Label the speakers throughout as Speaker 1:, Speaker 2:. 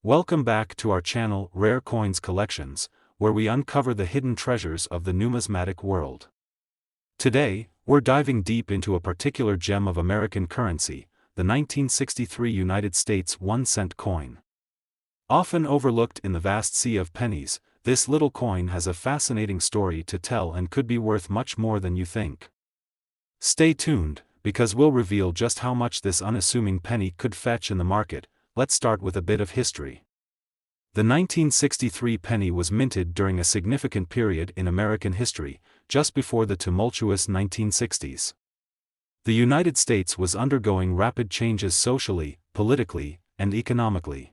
Speaker 1: Welcome back to our channel Rare Coins Collections, where we uncover the hidden treasures of the numismatic world. Today, we're diving deep into a particular gem of American currency, the 1963 United States 1-cent coin. Often overlooked in the vast sea of pennies, this little coin has a fascinating story to tell and could be worth much more than you think. Stay tuned, because we'll reveal just how much this unassuming penny could fetch in the market. Let's start with a bit of history. The 1963 penny was minted during a significant period in American history, just before the tumultuous 1960s. The United States was undergoing rapid changes socially, politically, and economically.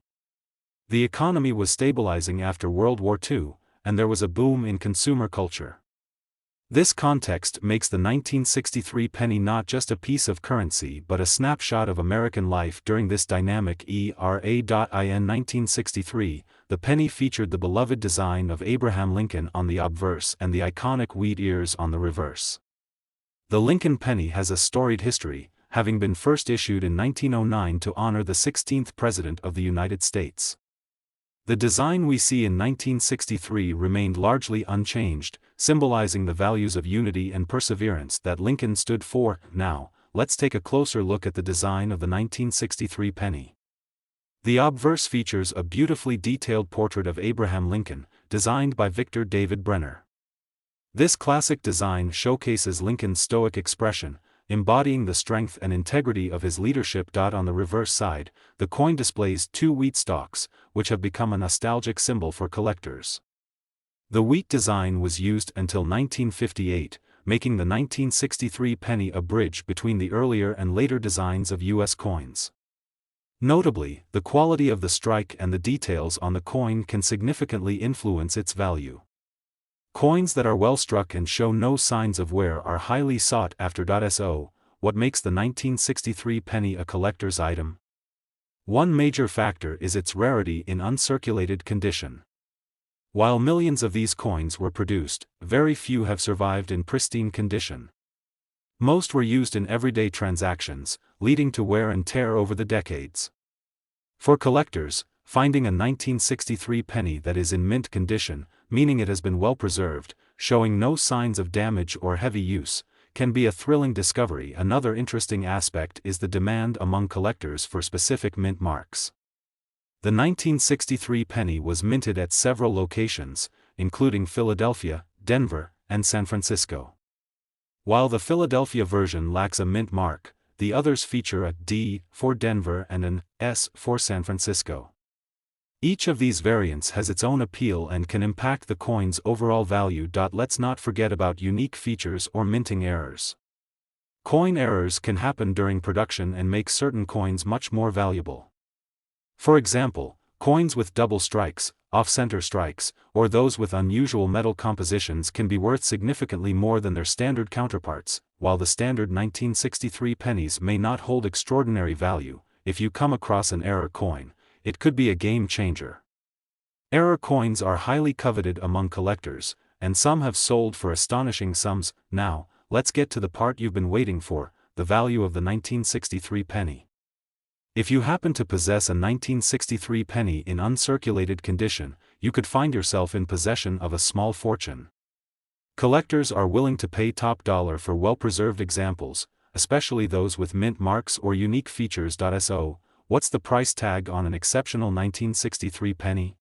Speaker 1: The economy was stabilizing after World War II, and there was a boom in consumer culture. This context makes the 1963 penny not just a piece of currency but a snapshot of American life during this dynamic era. In 1963, the penny featured the beloved design of Abraham Lincoln on the obverse and the iconic wheat ears on the reverse. The Lincoln penny has a storied history, having been first issued in 1909 to honor the 16th President of the United States. The design we see in 1963 remained largely unchanged, symbolizing the values of unity and perseverance that Lincoln stood for. Now, let's take a closer look at the design of the 1963 penny. The obverse features a beautifully detailed portrait of Abraham Lincoln, designed by Victor David Brenner. This classic design showcases Lincoln's stoic expression, embodying the strength and integrity of his leadership. On the reverse side, the coin displays two wheat stalks, which have become a nostalgic symbol for collectors. The wheat design was used until 1958, making the 1963 penny a bridge between the earlier and later designs of U.S. coins. Notably, the quality of the strike and the details on the coin can significantly influence its value. Coins that are well struck and show no signs of wear are highly sought after. So, what makes the 1963 penny a collector's item? One major factor is its rarity in uncirculated condition. While millions of these coins were produced, very few have survived in pristine condition. Most were used in everyday transactions, leading to wear and tear over the decades. For collectors, finding a 1963 penny that is in mint condition, meaning it has been well preserved, showing no signs of damage or heavy use, can be a thrilling discovery. Another interesting aspect is the demand among collectors for specific mint marks. The 1963 penny was minted at several locations, including Philadelphia, Denver, and San Francisco. While the Philadelphia version lacks a mint mark, the others feature a D for Denver and an S for San Francisco. Each of these variants has its own appeal and can impact the coin's overall value. Let's not forget about unique features or minting errors. Coin errors can happen during production and make certain coins much more valuable. For example, coins with double strikes, off-center strikes, or those with unusual metal compositions can be worth significantly more than their standard counterparts. While the standard 1963 pennies may not hold extraordinary value, if you come across an error coin, it could be a game changer. Error coins are highly coveted among collectors, and some have sold for astonishing sums. Now, let's get to the part you've been waiting for, the value of the 1963 penny. If you happen to possess a 1963 penny in uncirculated condition, you could find yourself in possession of a small fortune. Collectors are willing to pay top dollar for well-preserved examples, especially those with mint marks or unique features. So, what's the price tag on an exceptional 1963 penny?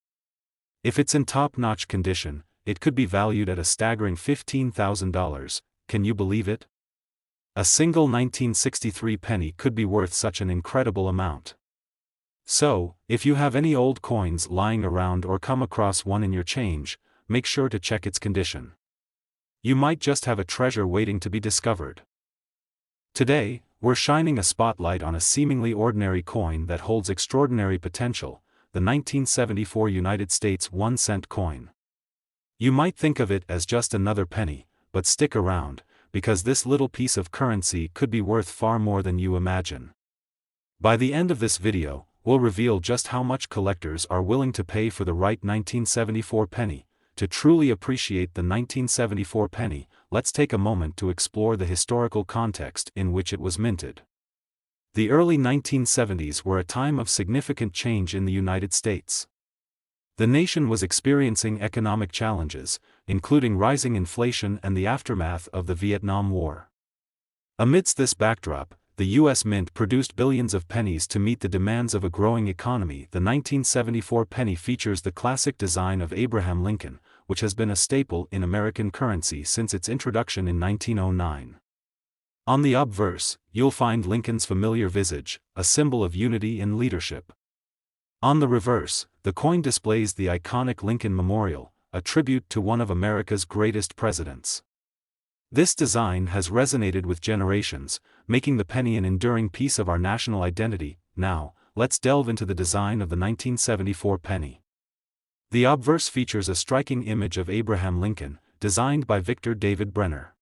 Speaker 1: If it's in top-notch condition, it could be valued at a staggering $15,000. Can you believe it? A single 1963 penny could be worth such an incredible amount. So, if you have any old coins lying around or come across one in your change, make sure to check its condition. You might just have a treasure waiting to be discovered. Today, we're shining a spotlight on a seemingly ordinary coin that holds extraordinary potential, the 1974 United States 1-cent coin. You might think of it as just another penny, but stick around, because this little piece of currency could be worth far more than you imagine. By the end of this video, we'll reveal just how much collectors are willing to pay for the right 1974 penny. To truly appreciate the 1974 penny, let's take a moment to explore the historical context in which it was minted. The early 1970s were a time of significant change in the United States. The nation was experiencing economic challenges, including rising inflation and the aftermath of the Vietnam War. Amidst this backdrop, the U.S. Mint produced billions of pennies to meet the demands of a growing economy. The 1974 penny features the classic design of Abraham Lincoln, which has been a staple in American currency since its introduction in 1909. On the obverse, you'll find Lincoln's familiar visage, a symbol of unity and leadership. On the reverse, the coin displays the iconic Lincoln Memorial, a tribute to one of America's greatest presidents. This design has resonated with generations, making the penny an enduring piece of our national identity. Now, let's delve into the design of the 1974 penny. The obverse features a striking image of Abraham Lincoln, designed by Victor David Brenner.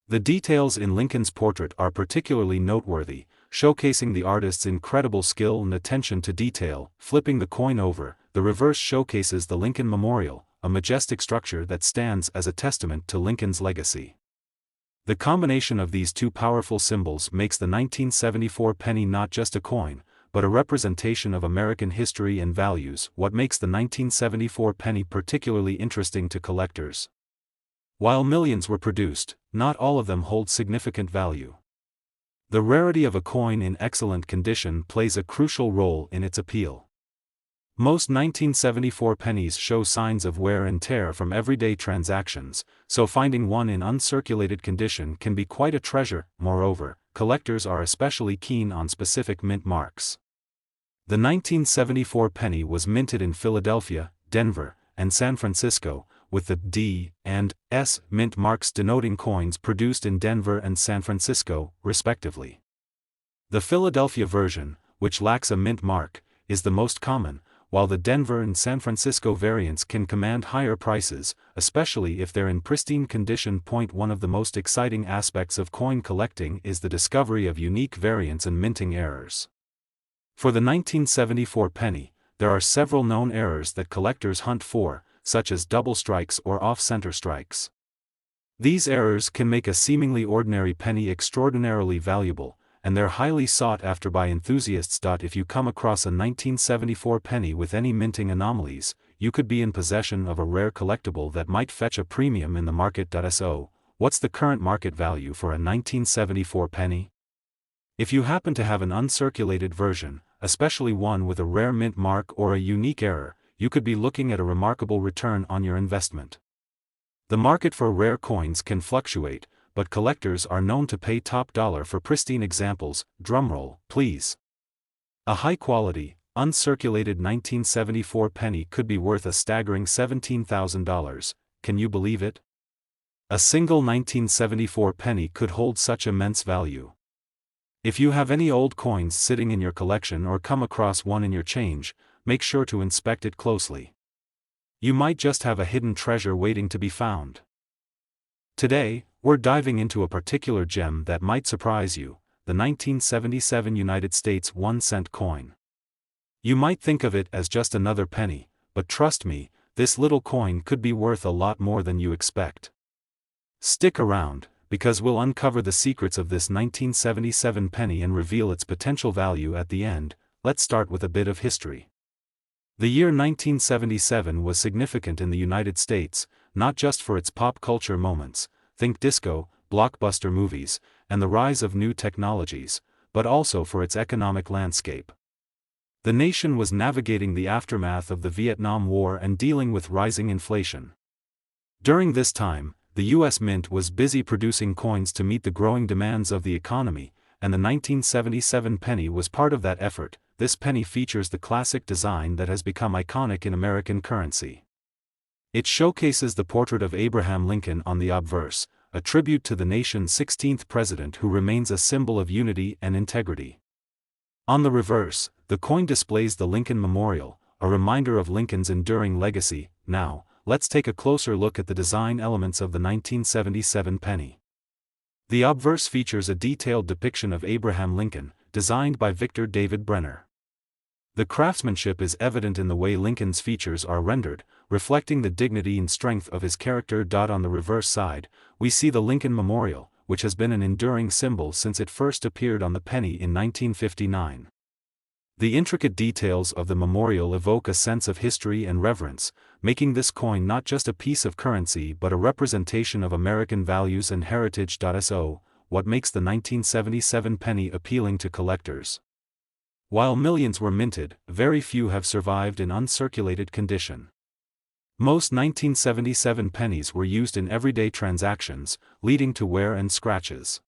Speaker 1: The details in Lincoln's portrait are particularly noteworthy, showcasing the artist's incredible skill and attention to detail. Flipping the coin over, the reverse showcases the Lincoln Memorial, a majestic structure that stands as a testament to Lincoln's legacy. The combination of these two powerful symbols makes the 1974 penny not just a coin, but a representation of American history and values. What makes the 1974 penny particularly interesting to collectors? While millions were produced, not all of them hold significant value. The rarity of a coin in excellent condition plays a crucial role in its appeal. Most 1974 pennies show signs of wear and tear from everyday transactions, so finding one in uncirculated condition can be quite a treasure. Moreover, collectors are especially keen on specific mint marks. The 1974 penny was minted in Philadelphia, Denver, and San Francisco, with the D and S mint marks denoting coins produced in Denver and San Francisco, respectively. The Philadelphia version, which lacks a mint mark, is the most common, while the Denver and San Francisco variants can command higher prices, especially if they're in pristine condition. One of the most exciting aspects of coin collecting is the discovery of unique variants and minting errors. For the 1974 penny, there are several known errors that collectors hunt for, such as double strikes or off-center strikes. These errors can make a seemingly ordinary penny extraordinarily valuable, and they're highly sought after by enthusiasts. If you come across a 1974 penny with any minting anomalies, you could be in possession of a rare collectible that might fetch a premium in the market. So, what's the current market value for a 1974 penny? If you happen to have an uncirculated version, especially one with a rare mint mark or a unique error, you could be looking at a remarkable return on your investment. The market for rare coins can fluctuate, but collectors are known to pay top dollar for pristine examples. Drumroll, please. A high-quality, uncirculated 1974 penny could be worth a staggering $17,000, can you believe it? A single 1974 penny could hold such immense value. If you have any old coins sitting in your collection or come across one in your change, make sure to inspect it closely. You might just have a hidden treasure waiting to be found. Today, we're diving into a particular gem that might surprise you, the 1977 United States 1-cent coin. You might think of it as just another penny, but trust me, this little coin could be worth a lot more than you expect. Stick around, because we'll uncover the secrets of this 1977 penny and reveal its potential value at the end. Let's start with a bit of history. The year 1977 was significant in the United States, not just for its pop culture moments, think disco, blockbuster movies, and the rise of new technologies, but also for its economic landscape. The nation was navigating the aftermath of the Vietnam War and dealing with rising inflation. During this time, the U.S. Mint was busy producing coins to meet the growing demands of the economy, and the 1977 penny was part of that effort. This penny features the classic design that has become iconic in American currency. It showcases the portrait of Abraham Lincoln on the obverse, a tribute to the nation's 16th president who remains a symbol of unity and integrity. On the reverse, the coin displays the Lincoln Memorial, a reminder of Lincoln's enduring legacy. Now, let's take a closer look at the design elements of the 1977 penny. The obverse features a detailed depiction of Abraham Lincoln, designed by Victor David Brenner. The craftsmanship is evident in the way Lincoln's features are rendered, reflecting the dignity and strength of his character. On the reverse side, we see the Lincoln Memorial, which has been an enduring symbol since it first appeared on the penny in 1959. The intricate details of the memorial evoke a sense of history and reverence, making this coin not just a piece of currency but a representation of American values and heritage. So, what makes the 1977 penny appealing to collectors? While millions were minted, very few have survived in uncirculated condition. Most 1977 pennies were used in everyday transactions, leading to wear and scratches.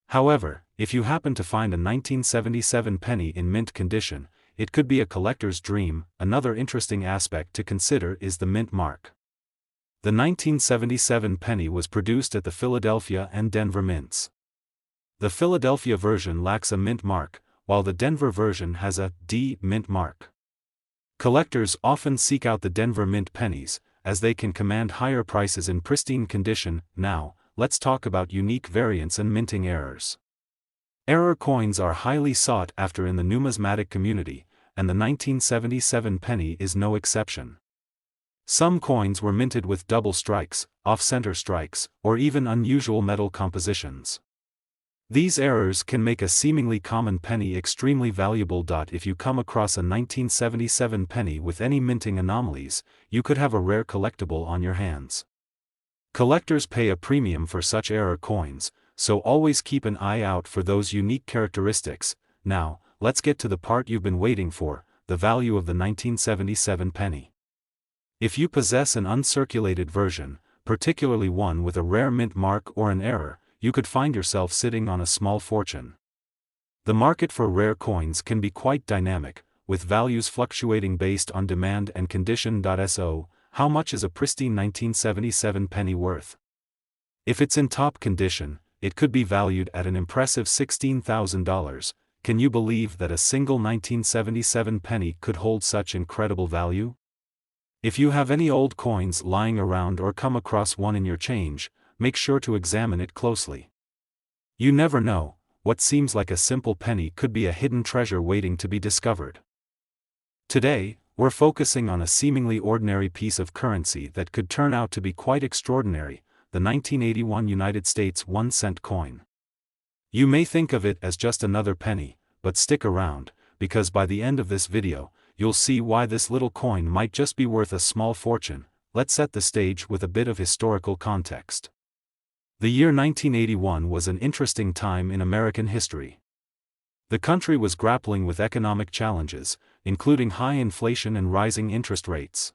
Speaker 1: However, if you happen to find a 1977 penny in mint condition, it could be a collector's dream. Another interesting aspect to consider is the mint mark. The 1977 penny was produced at the Philadelphia and Denver mints. The Philadelphia version lacks a mint mark, while the Denver version has a D mint mark. Collectors often seek out the Denver mint pennies, as they can command higher prices in pristine condition. Now, let's talk about unique variants and minting errors. Error coins are highly sought after in the numismatic community, and the 1977 penny is no exception. Some coins were minted with double strikes, off-center strikes, or even unusual metal compositions. These errors can make a seemingly common penny extremely valuable. If you come across a 1977 penny with any minting anomalies, you could have a rare collectible on your hands. Collectors pay a premium for such error coins, so always keep an eye out for those unique characteristics. Now, let's get to the part you've been waiting for, the value of the 1977 penny. If you possess an uncirculated version, particularly one with a rare mint mark or an error, you could find yourself sitting on a small fortune. The market for rare coins can be quite dynamic, with values fluctuating based on demand and condition. So, how much is a pristine 1977 penny worth? If it's in top condition, it could be valued at an impressive $16,000. Can you believe that a single 1977 penny could hold such incredible value? If you have any old coins lying around or come across one in your change, make sure to examine it closely. You never know, what seems like a simple penny could be a hidden treasure waiting to be discovered. Today, we're focusing on a seemingly ordinary piece of currency that could turn out to be quite extraordinary, the 1981 United States 1-cent coin. You may think of it as just another penny, but stick around, because by the end of this video, you'll see why this little coin might just be worth a small fortune. Let's set the stage with a bit of historical context. The year 1981 was an interesting time in American history. The country was grappling with economic challenges, including high inflation and rising interest rates.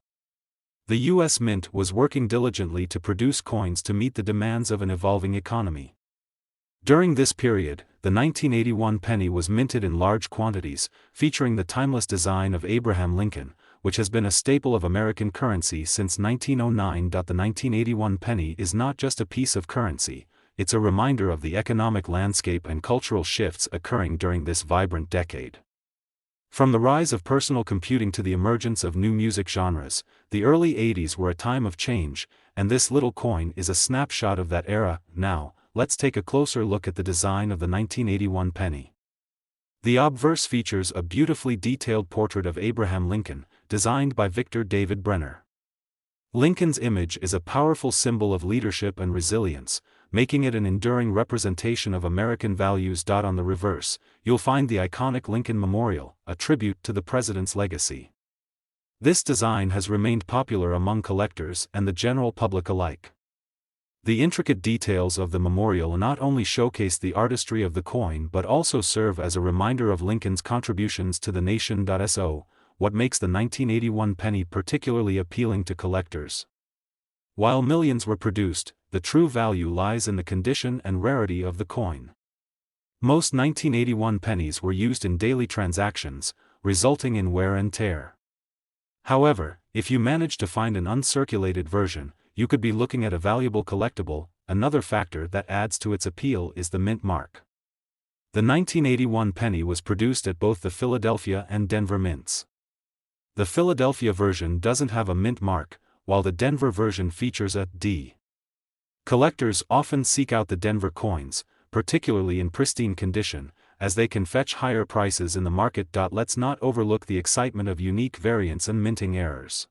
Speaker 1: The U.S. Mint was working diligently to produce coins to meet the demands of an evolving economy. During this period, the 1981 penny was minted in large quantities, featuring the timeless design of Abraham Lincoln, which has been a staple of American currency since 1909. The 1981 penny is not just a piece of currency, it's a reminder of the economic landscape and cultural shifts occurring during this vibrant decade. From the rise of personal computing to the emergence of new music genres, the early 80s were a time of change, and this little coin is a snapshot of that era. Now, let's take a closer look at the design of the 1981 penny. The obverse features a beautifully detailed portrait of Abraham Lincoln, designed by Victor David Brenner. Lincoln's image is a powerful symbol of leadership and resilience, making it an enduring representation of American values. On the reverse, you'll find the iconic Lincoln Memorial, a tribute to the president's legacy. This design has remained popular among collectors and the general public alike. The intricate details of the memorial not only showcase the artistry of the coin but also serve as a reminder of Lincoln's contributions to the nation. So, what makes the 1981 penny particularly appealing to collectors? While millions were produced, the true value lies in the condition and rarity of the coin. Most 1981 pennies were used in daily transactions, resulting in wear and tear. However, if you manage to find an uncirculated version, you could be looking at a valuable collectible. Another factor that adds to its appeal is the mint mark. The 1981 penny was produced at both the Philadelphia and Denver mints. The Philadelphia version doesn't have a mint mark, while the Denver version features a D. Collectors often seek out the Denver coins, particularly in pristine condition, as they can fetch higher prices in the market. Let's not overlook the excitement of unique variants and minting errors.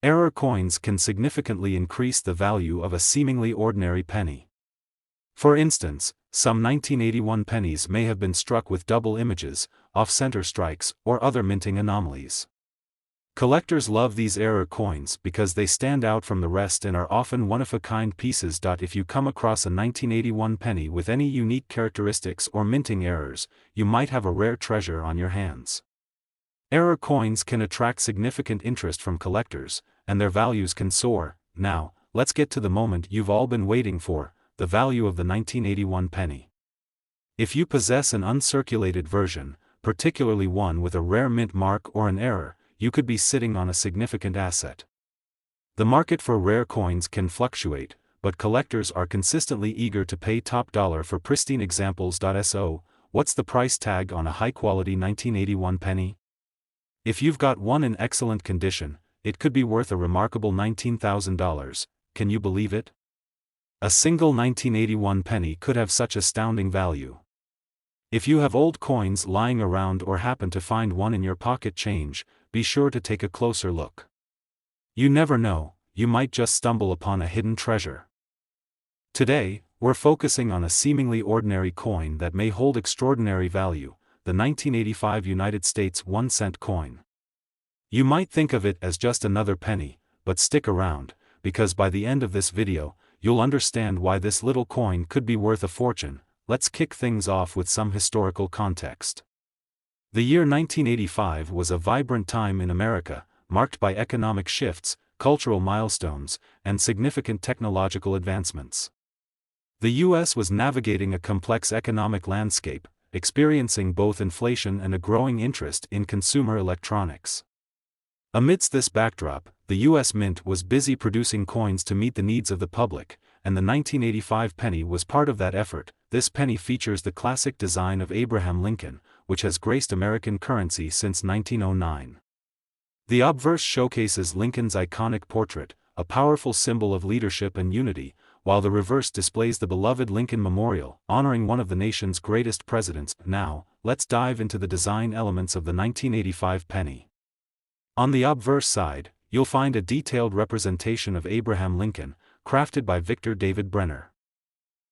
Speaker 1: Error coins can significantly increase the value of a seemingly ordinary penny. For instance, some 1981 pennies may have been struck with double images, off-center strikes, or other minting anomalies. Collectors love these error coins because they stand out from the rest and are often one-of-a-kind pieces. If you come across a 1981 penny with any unique characteristics or minting errors, you might have a rare treasure on your hands. Error coins can attract significant interest from collectors, and their values can soar. Now, let's get to the moment you've all been waiting for, the value of the 1981 penny. If you possess an uncirculated version, particularly one with a rare mint mark or an error, you could be sitting on a significant asset. The market for rare coins can fluctuate, but collectors are consistently eager to pay top dollar for pristine examples. So, what's the price tag on a high-quality 1981 penny? If you've got one in excellent condition, it could be worth a remarkable $19,000, can you believe it? A single 1981 penny could have such astounding value. If you have old coins lying around or happen to find one in your pocket change, be sure to take a closer look. You never know, you might just stumble upon a hidden treasure. Today, we're focusing on a seemingly ordinary coin that may hold extraordinary value, the 1985 United States 1-cent coin. You might think of it as just another penny, but stick around, because by the end of this video, you'll understand why this little coin could be worth a fortune. Let's kick things off with some historical context. The year 1985 was a vibrant time in America, marked by economic shifts, cultural milestones, and significant technological advancements. The U.S. was navigating a complex economic landscape, experiencing both inflation and a growing interest in consumer electronics. Amidst this backdrop, the U.S. Mint was busy producing coins to meet the needs of the public, and the 1985 penny was part of that effort. This penny features the classic design of Abraham Lincoln, which has graced American currency since 1909. The obverse showcases Lincoln's iconic portrait, a powerful symbol of leadership and unity, while the reverse displays the beloved Lincoln Memorial, honoring one of the nation's greatest presidents. Now, let's dive into the design elements of the 1985 penny. On the obverse side, you'll find a detailed representation of Abraham Lincoln, crafted by Victor David Brenner.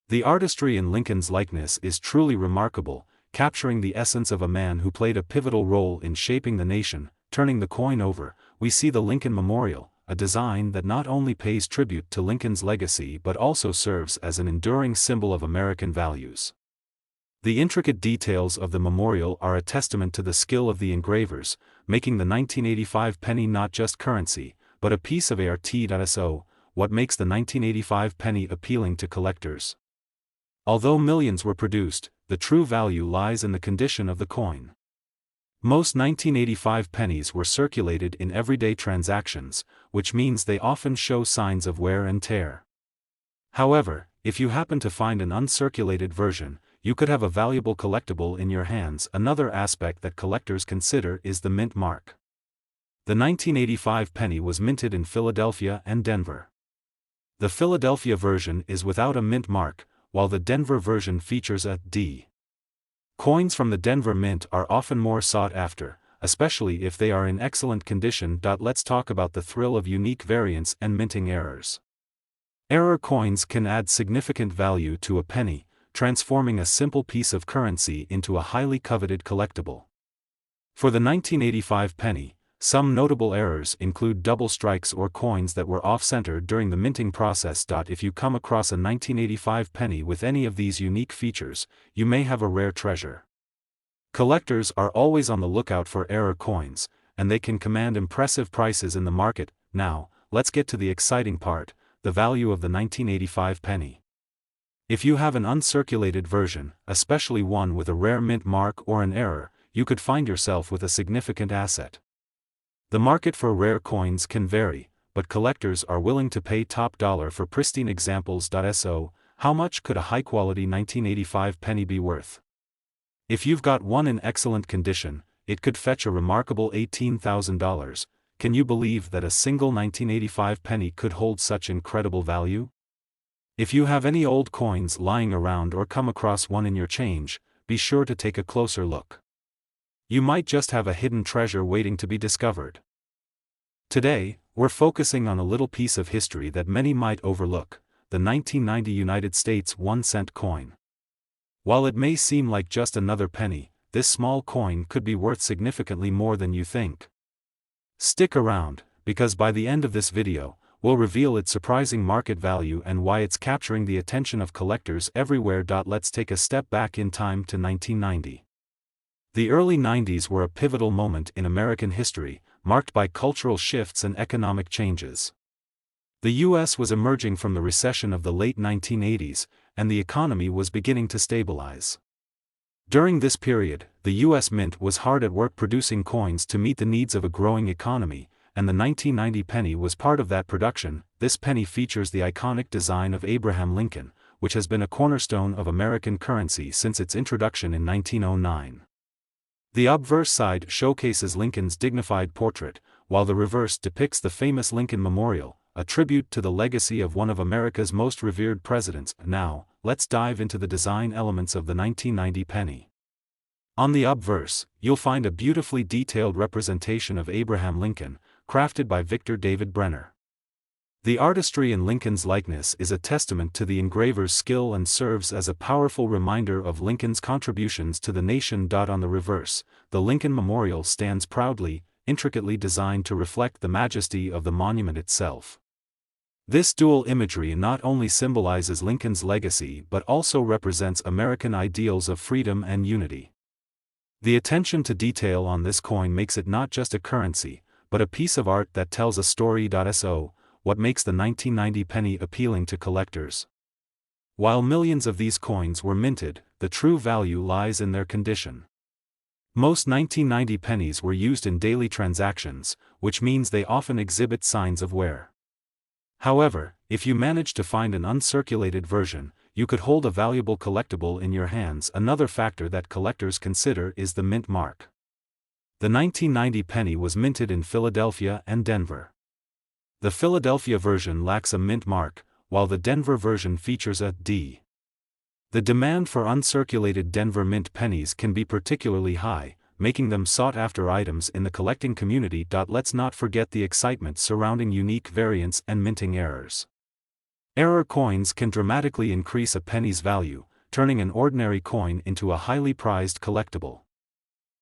Speaker 1: The artistry in Lincoln's likeness is truly remarkable, capturing the essence of a man who played a pivotal role in shaping the nation. Turning the coin over, we see the Lincoln Memorial, a design that not only pays tribute to Lincoln's legacy but also serves as an enduring symbol of American values. The intricate details of the memorial are a testament to the skill of the engravers, making the 1985 penny not just currency, but a piece of art. So, what makes the 1985 penny appealing to collectors? Although millions were produced, the true value lies in the condition of the coin. Most 1985 pennies were circulated in everyday transactions, which means they often show signs of wear and tear. However, if you happen to find an uncirculated version, you could have a valuable collectible in your hands. Another aspect that collectors consider is the mint mark. The 1985 penny was minted in Philadelphia and Denver. The Philadelphia version is without a mint mark, while the Denver version features a D. Coins from the Denver Mint are often more sought after, especially if they are in excellent condition. Let's talk about the thrill of unique variants and minting errors. Error coins can add significant value to a penny, transforming a simple piece of currency into a highly coveted collectible. For the 1985 penny, some notable errors include double strikes or coins that were off-center during the minting process. If you come across a 1985 penny with any of these unique features, you may have a rare treasure. Collectors are always on the lookout for error coins, and they can command impressive prices in the market. Now, let's get to the exciting part, the value of the 1985 penny. If you have an uncirculated version, especially one with a rare mint mark or an error, you could find yourself with a significant asset. The market for rare coins can vary, but collectors are willing to pay top dollar for pristine examples. So, how much could a high-quality 1985 penny be worth? If you've got one in excellent condition, it could fetch a remarkable $18,000. Can you believe that a single 1985 penny could hold such incredible value? If you have any old coins lying around or come across one in your change, be sure to take a closer look. You might just have a hidden treasure waiting to be discovered. Today, we're focusing on a little piece of history that many might overlook, the 1990 United States 1-cent coin. While it may seem like just another penny, this small coin could be worth significantly more than you think. Stick around, because by the end of this video, we'll reveal its surprising market value and why it's capturing the attention of collectors everywhere. Let's take a step back in time to 1990. The early 90s were a pivotal moment in American history, marked by cultural shifts and economic changes. The U.S. was emerging from the recession of the late 1980s, and the economy was beginning to stabilize. During this period, the U.S. Mint was hard at work producing coins to meet the needs of a growing economy, and the 1990 penny was part of that production. This penny features the iconic design of Abraham Lincoln, which has been a cornerstone of American currency since its introduction in 1909. The obverse side showcases Lincoln's dignified portrait, while the reverse depicts the famous Lincoln Memorial, a tribute to the legacy of one of America's most revered presidents. Now, let's dive into the design elements of the 1990 penny. On the obverse, you'll find a beautifully detailed representation of Abraham Lincoln, crafted by Victor David Brenner. The artistry in Lincoln's likeness is a testament to the engraver's skill and serves as a powerful reminder of Lincoln's contributions to the nation. On the reverse, the Lincoln Memorial stands proudly, intricately designed to reflect the majesty of the monument itself. This dual imagery not only symbolizes Lincoln's legacy but also represents American ideals of freedom and unity. The attention to detail on this coin makes it not just a currency, but a piece of art that tells a story. So, what makes the 1990 penny appealing to collectors? While millions of these coins were minted, the true value lies in their condition. Most 1990 pennies were used in daily transactions, which means they often exhibit signs of wear. However, if you manage to find an uncirculated version, you could hold a valuable collectible in your hands. Another factor that collectors consider is the mint mark. The 1990 penny was minted in Philadelphia and Denver. The Philadelphia version lacks a mint mark, while the Denver version features a D. The demand for uncirculated Denver mint pennies can be particularly high, making them sought-after items in the collecting community. Let's not forget the excitement surrounding unique variants and minting errors. Error coins can dramatically increase a penny's value, turning an ordinary coin into a highly prized collectible.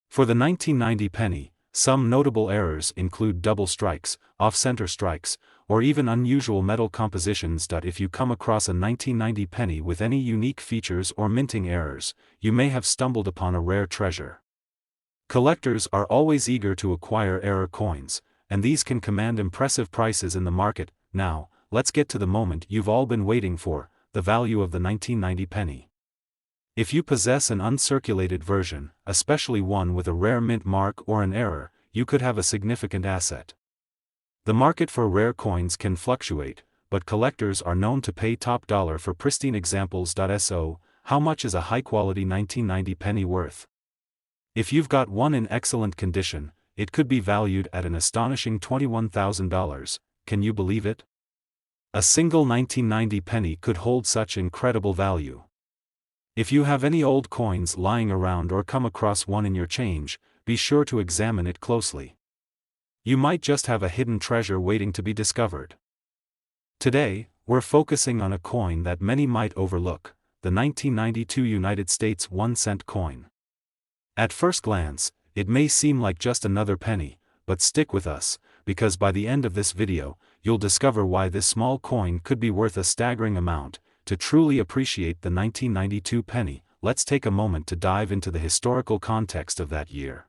Speaker 1: For the 1990 penny, some notable errors include double strikes, off-center strikes, or even unusual metal compositions. If you come across a 1990 penny with any unique features or minting errors, you may have stumbled upon a rare treasure. Collectors are always eager to acquire error coins, and these can command impressive prices in the market. Now, let's get to the moment you've all been waiting for, the value of the 1990 penny. If you possess an uncirculated version, especially one with a rare mint mark or an error, you could have a significant asset. The market for rare coins can fluctuate, but collectors are known to pay top dollar for pristine examples. So, how much is a high-quality 1990 penny worth? If you've got one in excellent condition, it could be valued at an astonishing $21,000. Can you believe it? A single 1990 penny could hold such incredible value. If you have any old coins lying around or come across one in your change, be sure to examine it closely. You might just have a hidden treasure waiting to be discovered. Today, we're focusing on a coin that many might overlook, the 1992 United States 1-cent coin. At first glance, it may seem like just another penny, but stick with us, because by the end of this video, you'll discover why this small coin could be worth a staggering amount. To truly appreciate the 1992 penny, let's take a moment to dive into the historical context of that year.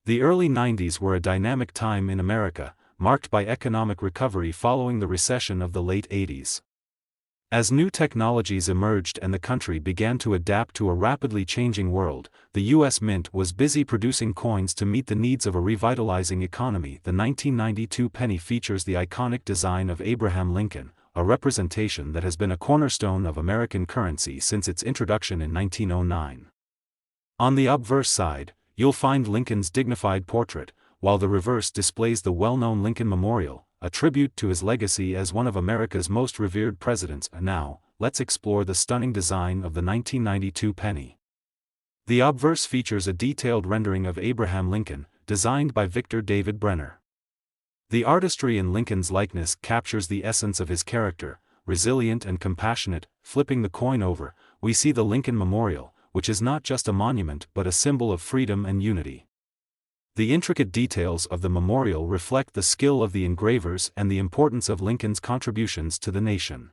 Speaker 1: The early 90s were a dynamic time in America, marked by economic recovery following the recession of the late 80s. As new technologies emerged and the country began to adapt to a rapidly changing world, the U.S. Mint was busy producing coins to meet the needs of a revitalizing economy. The 1992 penny features the iconic design of Abraham Lincoln, a representation that has been a cornerstone of American currency since its introduction in 1909. On the obverse side, you'll find Lincoln's dignified portrait, while the reverse displays the well-known Lincoln Memorial, a tribute to his legacy as one of America's most revered presidents. Now, let's explore the stunning design of the 1992 penny. The obverse features a detailed rendering of Abraham Lincoln, designed by Victor David Brenner. The artistry in Lincoln's likeness captures the essence of his character, resilient and compassionate. Flipping the coin over, we see the Lincoln Memorial, which is not just a monument but a symbol of freedom and unity. The intricate details of the memorial reflect the skill of the engravers and the importance of Lincoln's contributions to the nation.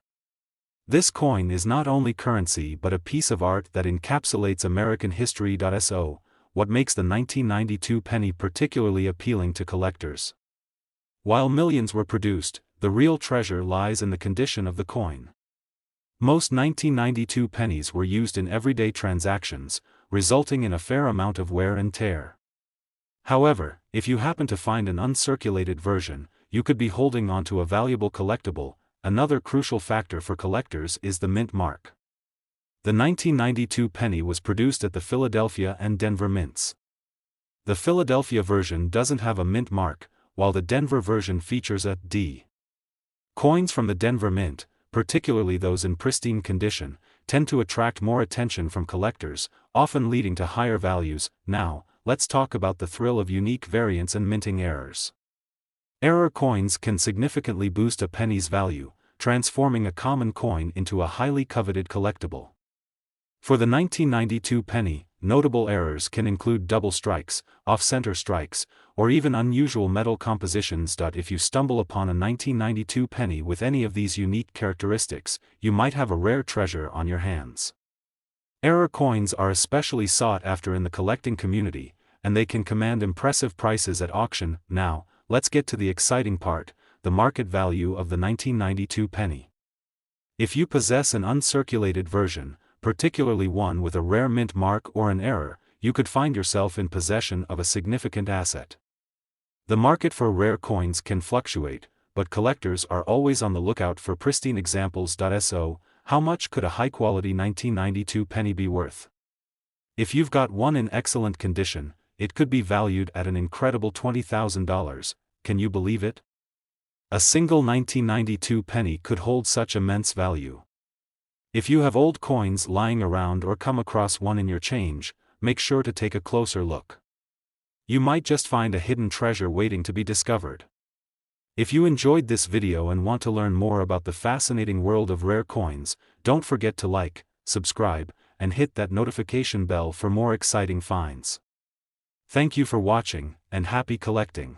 Speaker 1: This coin is not only currency but a piece of art that encapsulates American history. So, what makes the 1992 penny particularly appealing to collectors? While millions were produced, the real treasure lies in the condition of the coin. Most 1992 pennies were used in everyday transactions, resulting in a fair amount of wear and tear. However, if you happen to find an uncirculated version, you could be holding on to a valuable collectible. Another crucial factor for collectors is the mint mark. The 1992 penny was produced at the Philadelphia and Denver mints. The Philadelphia version doesn't have a mint mark, while the Denver version features a D. Coins from the Denver mint, particularly those in pristine condition, tend to attract more attention from collectors, often leading to higher values. Now, let's talk about the thrill of unique variants and minting errors. Error coins can significantly boost a penny's value, transforming a common coin into a highly coveted collectible. For the 1992 penny, notable errors can include double strikes, off-center strikes, or even unusual metal compositions. If you stumble upon a 1992 penny with any of these unique characteristics, you might have a rare treasure on your hands. Error coins are especially sought after in the collecting community, and they can command impressive prices at auction. Now, let's get to the exciting part, the market value of the 1992 penny. If you possess an uncirculated version, particularly one with a rare mint mark or an error, you could find yourself in possession of a significant asset. The market for rare coins can fluctuate, but collectors are always on the lookout for pristine examples. So, how much could a high-quality 1992 penny be worth? If you've got one in excellent condition, it could be valued at an incredible $20,000, can you believe it? A single 1992 penny could hold such immense value. If you have old coins lying around or come across one in your change, make sure to take a closer look. You might just find a hidden treasure waiting to be discovered. If you enjoyed this video and want to learn more about the fascinating world of rare coins, don't forget to like, subscribe, and hit that notification bell for more exciting finds. Thank you for watching, and happy collecting.